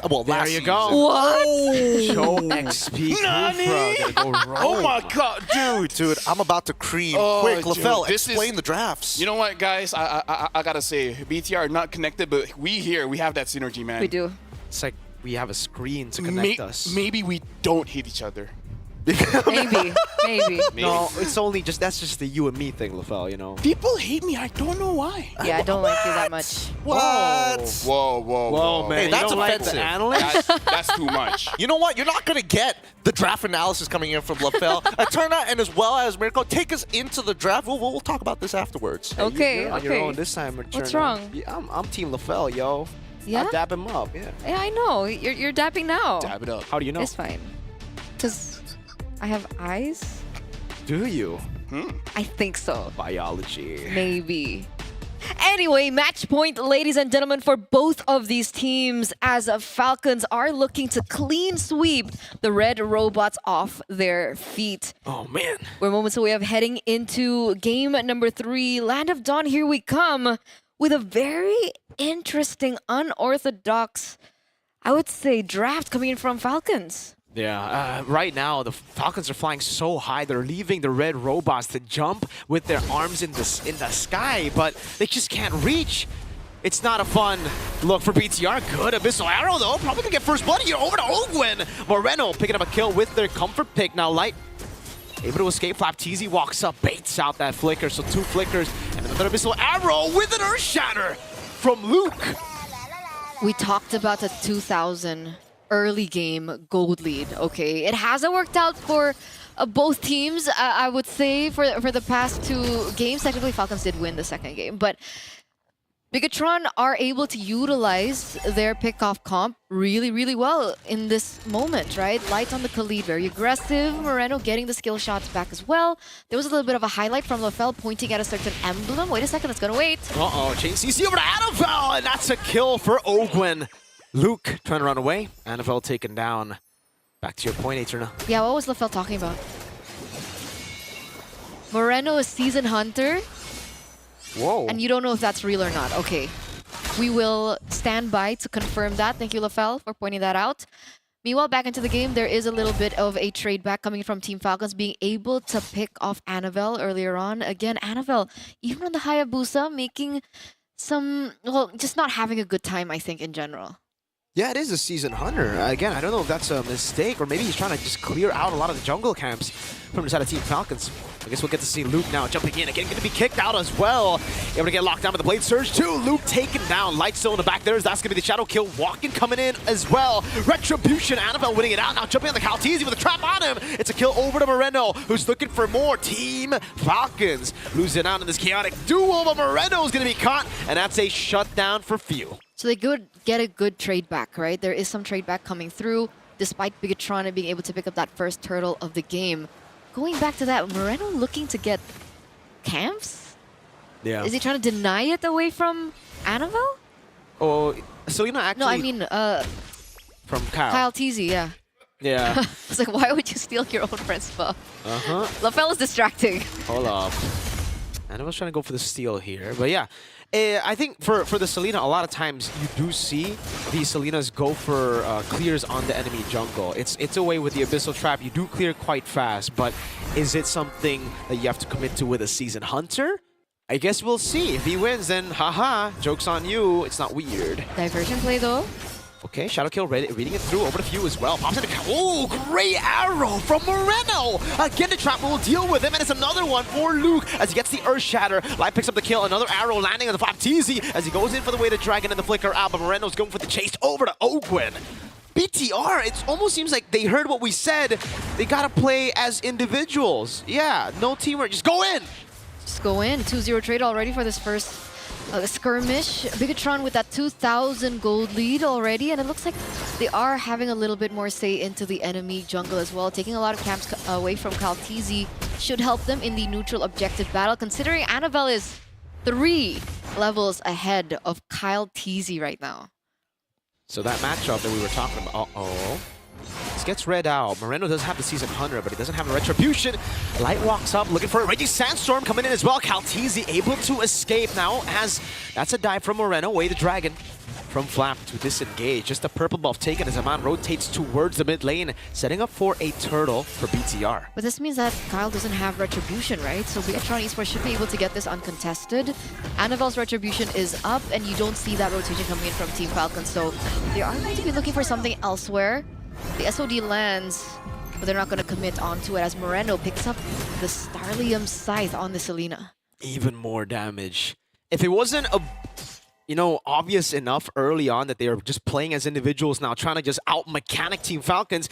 Well, there last you season. go. What? Show XP. Nani? Kufra, gonna go Oh rogue. my god, dude. Dude, I'm about to cream. Oh, Quick, dude, LaFell, this explain is- the drafts. You know what, guys? I gotta say, BTR are not connected, but we here, we have that synergy, man. We do. It's like we have a screen to connect us. Maybe we don't hit each other. Maybe. Maybe. No, it's only just that's just the you and me thing, LaFell. You know. People hate me. I don't know why. Yeah, I don't like you that much. What? Whoa, whoa, Whoa, man! Hey, you that's don't like offensive. the analyst? That's too much. You know what? You're not going to get the draft analysis coming in from LaFell. Eterna and as well as Mirko, take us into the draft. We'll talk about this afterwards. Okay, You're on your okay. own this time, What's Eterna. wrong? Yeah, I'm Team LaFell, yo. Yeah? I'll dab him up. Yeah. Yeah, I know. You're dapping now. Dab it up. How do you know? It's fine. Because I have eyes? Do you? I think so. Biology. Maybe. Anyway, match point, ladies and gentlemen, for both of these teams as Falcons are looking to clean sweep the red robots off their feet. Oh man. We're moments away of heading into game number 3. Land of Dawn, here we come with a very interesting, unorthodox, I would say, draft coming in from Falcons. Yeah, right now the Falcons are flying so high. They're leaving the red robots to jump with their arms in the sky, but they just can't reach. It's not a fun look for BTR. Good Abyssal Arrow though. Probably gonna get first blood here over to Ogwin. Moreno picking up a kill with their comfort pick. Now Light able to escape. Flapteezy walks up, baits out that flicker. So 2 flickers and another Abyssal Arrow with an Earth Shatter from Luke. We talked about the 2000 early game gold lead. Okay, it hasn't worked out for both teams. I would say for the past 2 games. Technically, Falcons did win the second game, but Brgetron are able to utilize their pickoff comp really, really well in this moment, right? Light on the Khalid, very aggressive. Moreno getting the skill shots back as well. There was a little bit of a highlight from LaFell pointing at a certain emblem. Wait a second, it's gonna wait. Uh-oh, chain CC over to Annabelle, and that's a kill for Ogwin. Luke trying to run away. Annabelle taken down. Back to your point, Eterna. Yeah, what was LaFell talking about? Moreno is Season Hunter, Whoa. and you don't know if that's real or not. Okay. We will stand by to confirm that. Thank you, LaFell, for pointing that out. Meanwhile, back into the game, there is a little bit of a trade back coming from Team Falcons, being able to pick off Annabelle earlier on. Again, Annabelle, even on the Hayabusa, making some, well, just not having a good time, I think, in general. Yeah, it is a Season Hunter. Again, I don't know if that's a mistake or maybe he's trying to just clear out a lot of the jungle camps from the side of Team Falcons. I guess we'll get to see Luke now jumping in. Again, going to be kicked out as well. Able to get locked down with the Blade Surge too. Luke taken down. Light still in the back there. That's going to be the Shadow Kill. Walking coming in as well. Retribution. Annabelle winning it out. Now jumping on the Kalteezy with a trap on him. It's a kill over to Moreno, who's looking for more. Team Falcons losing out in this chaotic duel, but Moreno is going to be caught, and that's a shutdown for few. So they could get a good trade back, right? There is some trade back coming through, despite Brgetron being able to pick up that first turtle of the game. Going back to that, Moreno looking to get camps? Yeah. Is he trying to deny it away from Annabelle? Oh, so actually. No, I mean, from Kyle. Kyle Teasy, yeah. Yeah. It's like, why would you steal your own friend's buff? Uh-huh. LaFell is distracting. Hold up. And I was trying to go for the steal here. But yeah, I think for the Selena, a lot of times you do see the Selenas go for clears on the enemy jungle. It's a way with the Abyssal Trap. You do clear quite fast, but is it something that you have to commit to with a Season Hunter? I guess we'll see. If he wins, then haha, joke's on you. It's not weird. Diversion play, though. Okay, Shadow Kill reading it through over to Few as well. Pops in the oh, great arrow from Moreno. Again, the trap will deal with him, and it's another one for Luke as he gets the Earth Shatter. Light picks up the kill, another arrow landing on the Flapteezy as he goes in for the Weighted Dragon and the Flicker out, but Moreno's going for the chase over to Ogwin. BTR, it almost seems like they heard what we said. They gotta play as individuals. Yeah, no teamwork, just go in. Just go in. 2-0 trade already for this first skirmish. Brgetron with that 2,000 gold lead already, and it looks like they are having a little bit more say into the enemy jungle as well. Taking a lot of camps away from Kalteezy should help them in the neutral objective battle, considering Annabelle is 3 levels ahead of Kyle Teasy right now. So that matchup that we were talking about, uh-oh. This gets read out. Moreno does have the Season Hunter, but he doesn't have a Retribution. Light walks up, looking for a Raging Sandstorm coming in as well. Kalteezy able to escape now as that's a dive from Moreno. Away the Dragon from Flap to disengage. Just a purple buff taken as Aman rotates towards the mid lane, setting up for a turtle for BTR. But this means that Kyle doesn't have Retribution, right? So Brgetron Esp should be able to get this uncontested. Annabelle's Retribution is up, and you don't see that rotation coming in from Team Falcons. So they are going to be looking for something elsewhere. The SOD lands, but they're not going to commit onto it as Moreno picks up the Starlium Scythe on the Selena. Even more damage. If it wasn't obvious enough early on that they are just playing as individuals now, trying to just out-mechanic Team Falcons,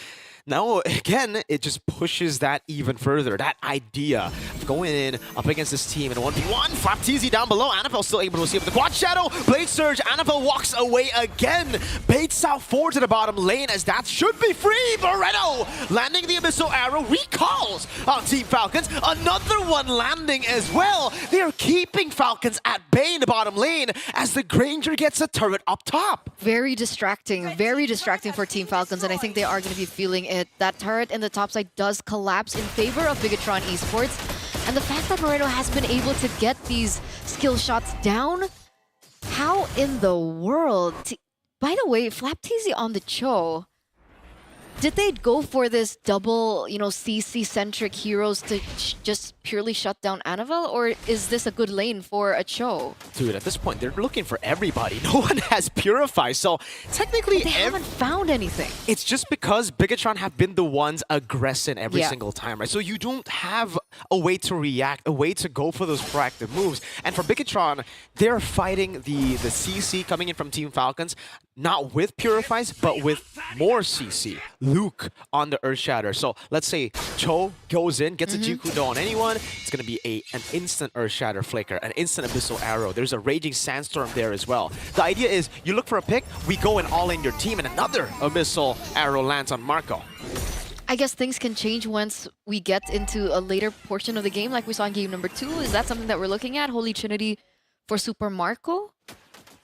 now, again, it just pushes that even further. That idea of going in up against this team in a 1v1. Flapteezy down below. Annabelle still able to receive the quad shadow. Blade Surge. Annabelle walks away again. Baits out forward to the bottom lane as that should be free. Moreno landing the Abyssal Arrow. Recalls on Team Falcons. Another one landing as well. They are keeping Falcons at bay in the bottom lane as the Granger gets a turret up top. Very distracting for Team Falcons, and I think they are going to be feeling it. That turret in the top side does collapse in favor of Brgetron Esports, and the fact that Moreno has been able to get these skill shots down, how in the world? By the way, Flapteezy on the Cho, did they go for this double, CC-centric heroes to just purely shut down Annabelle, or is this a good lane for a Cho? Dude, at this point, they're looking for everybody. No one has Purify, so technically... But they haven't found anything. It's just because Brgetron have been the ones aggressing every single time, right? So you don't have a way to react, a way to go for those proactive moves. And for Brgetron, they're fighting the CC coming in from Team Falcons, not with Purifies, but with more CC. Luke on the Earthshatter. So let's say Cho goes in, gets a Jikudo on anyone, it's going to be an instant Earthshatter flicker, an instant Abyssal Arrow. There's a Raging Sandstorm there as well. The idea is you look for a pick, we go and all in your team, and another Abyssal Arrow lands on Marco. I guess things can change once we get into a later portion of the game, like we saw in game number 2. Is that something that we're looking at? Holy Trinity for Super Marco?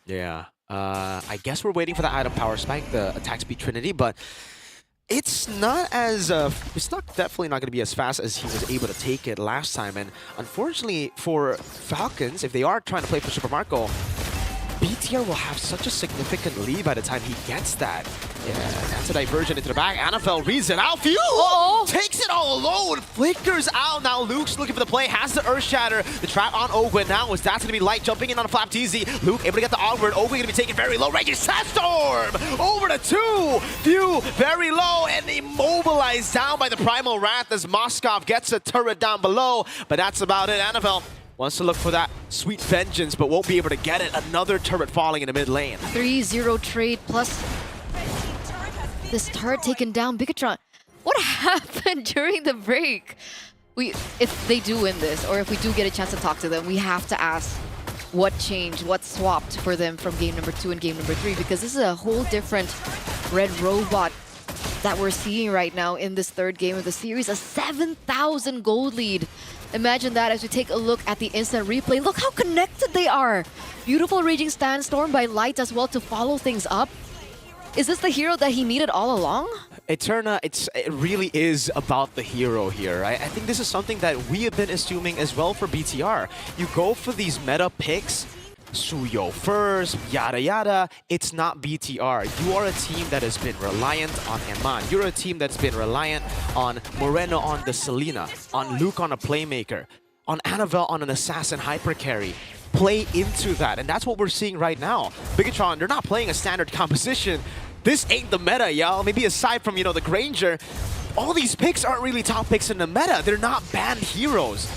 Yeah. I guess we're waiting for the item power spike, the attack speed Trinity, but it's not as definitely not going to be as fast as he was able to take it last time. And unfortunately for Falcons, if they are trying to play for Super Marco, BTR will have such a significant lead by the time he gets that. Yeah, that's a diversion into the back. Annabelle reads it out. Phew! Takes it all alone. Flickers out. Now Luke's looking for the play. Has the Earthshatter. The trap on Ogwen now is that's going to be Light jumping in on a Flapteezy. Luke able to get the onward. Ogwen going to be taken very low. Raging Sandstorm! Over to 2. Phew! Very low and immobilized down by the Primal Wrath as Moskov gets a turret down below. But that's about it. Annabelle wants to look for that sweet vengeance, but won't be able to get it. Another turret falling in the mid lane. 3-0 trade plus this turret taken down. Brgetron, what happened during the break? If they do win this, or if we do get a chance to talk to them, we have to ask what changed, what swapped for them from game number 2 and game number 3, because this is a whole different Red Robot that we're seeing right now in this third game of the series. A 7,000 gold lead. Imagine that as we take a look at the instant replay. Look how connected they are. Beautiful Raging Sandstorm by Light as well to follow things up. Is this the hero that he needed all along? Eterna, it really is about the hero here, right? I think this is something that we have been assuming as well for BTR. You go for these meta picks, Suyo first, yada yada. It's not BTR. You are a team that has been reliant on Eman. You're a team that's been reliant on Moreno on the Selena, on Luke on a playmaker, on Annabelle on an assassin hypercarry. Play into that, and that's what we're seeing right now. Brgetron, they're not playing a standard composition. This ain't the meta, y'all. Maybe aside from, the Granger, all these picks aren't really top picks in the meta. They're not banned heroes.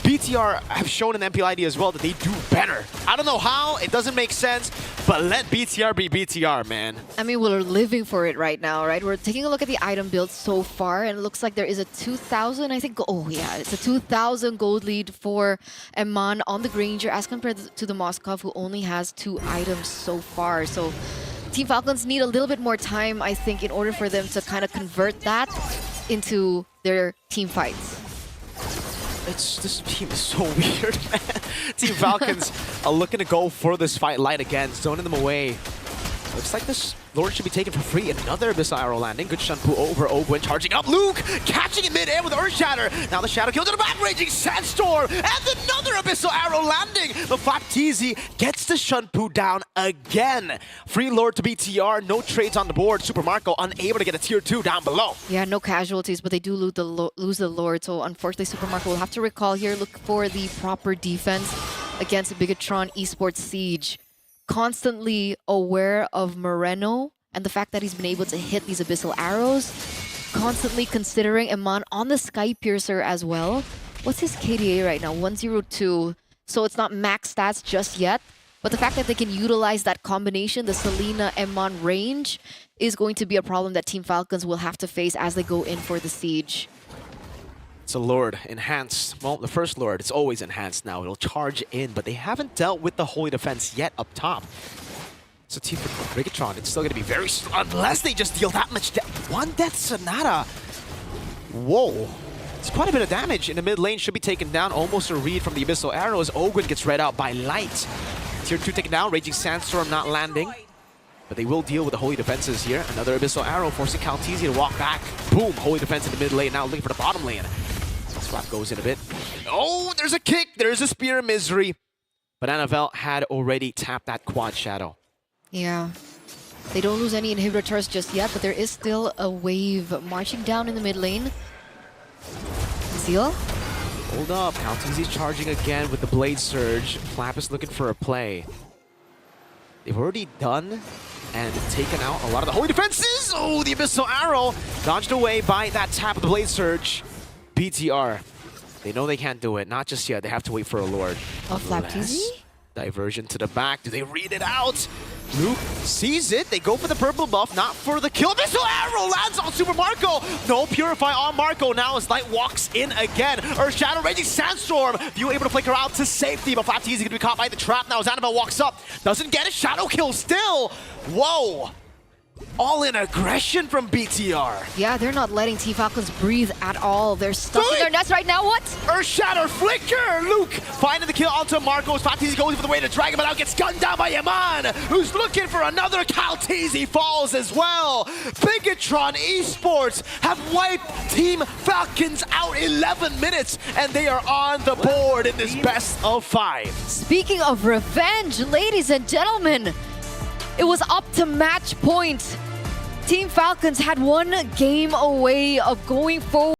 BTR have shown in MPLID as well that they do better. I don't know how, it doesn't make sense, but let BTR be BTR, man. I mean, we're living for it right now, right? We're taking a look at the item build so far, and it looks like there is a 2,000, I think. Oh, yeah, it's a 2,000 gold lead for Eman on the Granger as compared to the Moskov, who only has 2 items so far. So Team Falcons need a little bit more time, I think, in order for them to kind of convert that into their team fights. This team is so weird, man. Team Falcons are looking to go for this fight Light again, zoning them away. Looks like this Lord should be taken for free. Another Abyssal Arrow landing. Good Shunpu over Ogwen, charging up. Luke catching in midair with Earth Shatter. Now the Shadow Kill to the back, Raging Sandstorm, and another Abyssal Arrow landing. The Flapteezy gets the Shunpu down again. Free Lord to BTR, no trades on the board. Super Marco unable to get a tier 2 down below. Yeah, no casualties, but they do lose the Lord. So unfortunately, Super Marco will have to recall here. Look for the proper defense against Brgetron Esports Siege. Constantly aware of Moreno and the fact that he's been able to hit these Abyssal Arrows. Constantly considering Iman on the Sky Piercer as well. What's his KDA right now? 102. So it's not max stats just yet. But the fact that they can utilize that combination, the Selena Iman range, is going to be a problem that Team Falcons will have to face as they go in for the Siege. It's a Lord enhanced. Well, the first Lord, it's always enhanced now. It'll charge in, but they haven't dealt with the Holy Defense yet up top. So Team Brgetron, it's still going to be very strong unless they just deal that much death. One Death Sonata. Whoa. It's quite a bit of damage in the mid lane. Should be taken down. Almost a read from the Abyssal Arrows. Ogwen gets read out by Light. Tier 2 taken down. Raging Sandstorm not landing. But they will deal with the Holy Defenses here. Another Abyssal Arrow forcing Calteezy to walk back. Boom. Holy Defense in the mid lane. Now looking for the bottom lane. Swap goes in a bit. Oh, there's a kick. There's a Spear of Misery. But NFL had already tapped that Quad Shadow. Yeah. They don't lose any inhibitors just yet, but there is still a wave marching down in the mid lane. Seal? Hold up. Calteezy's charging again with the Blade Surge. Flap is looking for a play. They've already done and taken out a lot of the Holy Defenses. Oh, the Abyssal Arrow dodged away by that tap of the Blade Surge. BTR. They know they can't do it. Not just yet. They have to wait for a Lord. Oh, Flapteezy? Diversion to the back. Do they read it out? Luke sees it. They go for the purple buff, not for the kill. Abyssal Arrow lands on Super Marco. No Purify on Marco now as Light walks in again. Earth Shadow, Raging Sandstorm. View able to flicker out to safety, but Flapteezy going to be caught by the trap now as Annabelle walks up. Doesn't get a Shadow Kill still. Whoa. All in aggression from BTR. Yeah, they're not letting Team Falcons breathe at all. They're stuck in their nest right now. What? Earth Shatter Flicker! Luke finding the kill onto Marcos. Flapteezy goes for the way to drag him, but now gets gunned down by Yaman, who's looking for another. Calteezy falls as well. Brgetron Esports have wiped Team Falcons out 11 minutes, and they are on the board in this best of 5. Speaking of revenge, ladies and gentlemen, it was up to match point. Team Falcons had one game away of going forward.